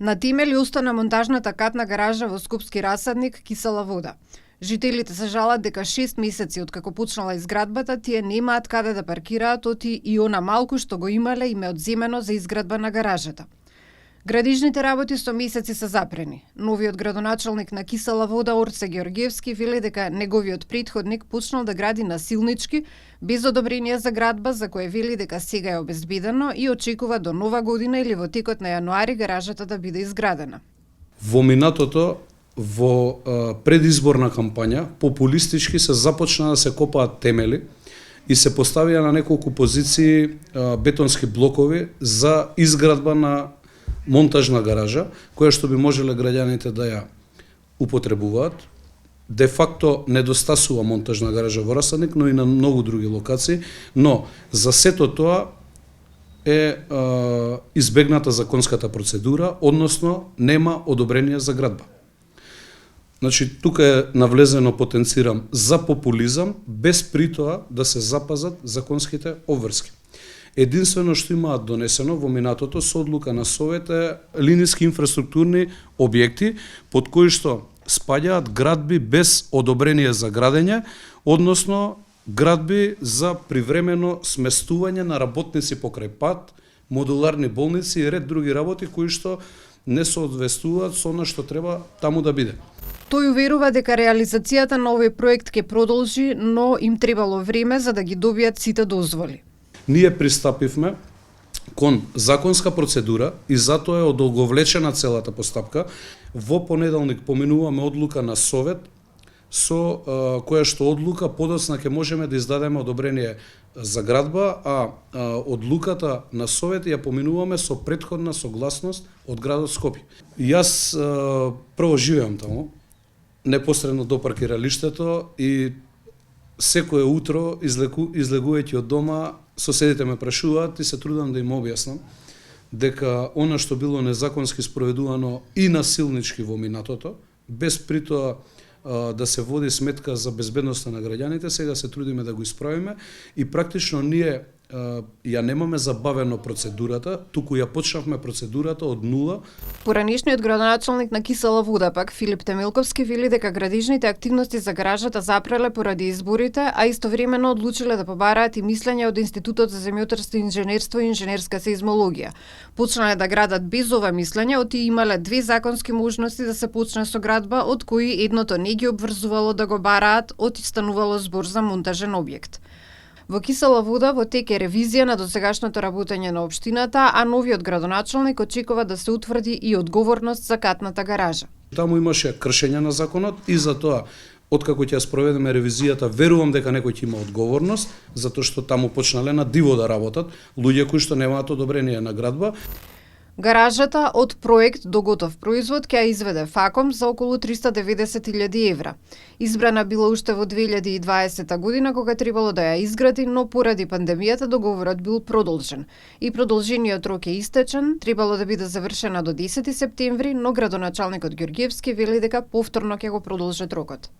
На темели остана монтажната катна гаража во Скопски расадник Кисела вода. Жителите се жалат дека 6 месеци откако почнала изградбата, тие немаат каде да паркираат, оти и она малку што го имале им е одземено за изградба на гаражата. Градижните работи со месеци се запрени. Новиот градоначалник на Кисела вода Орце Георгиевски вели дека неговиот претходник почнал да гради насилнички, без одобрение за градба, за кое вели дека сега е обезбедено и очекува до нова година или во текот на јануари гаражата да биде изградена. Во минатото, во предизборна кампања, популистички се започна да се копаат темели и се поставија на неколку позиции бетонски блокови за изградба на монтажна гаража, која што би можеле граѓаните да ја употребуваат. Де факто недостасува монтажна гаража во Расадник, но и на многу други локации, но за сето тоа е избегната законската процедура, односно нема одобрение за градба. Значи, тука е навлезено, потенцирам, за популизам, без при тоа да се запазат законските обврски. Единствено што имаат донесено во минатото со одлука на Совет е линиски инфраструктурни објекти под кои што спаѓаат градби без одобрение за градење, односно градби за привремено сместување на работници покрај пат, модуларни болници и ред други работи кои што не соодветствуваат со она што треба таму да биде. Тој уверува дека реализацијата на овој проект ќе продолжи, но им требало време за да ги добијат сите дозволи. Ние пристапивме кон законска процедура и затоа е одолговлечена целата постапка. Во понеделник поминуваме одлука на Совет, со која што одлука подоцна ќе можеме да издадеме одобрение за градба, а одлуката на Совет ја поминуваме со претходна согласност од градот Скопје. Јас прво живеам таму, непосредно до паркиралиштето и секое утро излегувајќи од дома, соседите ме прашуваат и се трудам да им објаснам дека она што било незаконски спроведувано и насилнички во минатото, без притоа да се води сметка за безбедноста на граѓаните, сега се трудиме да го исправиме и практично ние ја немаме забавено процедурата, туку ја почнавме процедурата од нула. Поранешниот градоначалник на Кисела вода пак Филип Темилковски вели дека градижните активности за гаражата запреле поради изборите, а истовремено одлучиле да побараат и мислење од Институтот за земјотрско инженерство и инженерска сеизмологија. Почнале да градат без ова мислење, оти имале две законски можности да се почне со градба, од кои едното не ги обврзувало да го бараат, оти станувало збор за монтажен објект. Во Кисела вода во тек е ревизија на досегашното работење на општината, а новиот градоначалник очекува да се утврди и одговорност за катната гаража. Таму имаше кршење на законот и затоа откако ќе спроведеме ревизијата, верувам дека некој ќе има одговорност, затоа што таму почнале на диво да работат луѓе кои што немаат одобрение на градба. Гаражата од проект до готов производ ќе ја изведе ФАКОМ за околу 390.000 евра. Избрана била уште во 2020 година кога требало да ја изгради, но поради пандемијата договорот бил продолжен. И продолжениот рок е истечен, требало да биде завршена до 10 септември, но градоначалникот Георгиевски вели дека повторно ќе го продолжат рокот.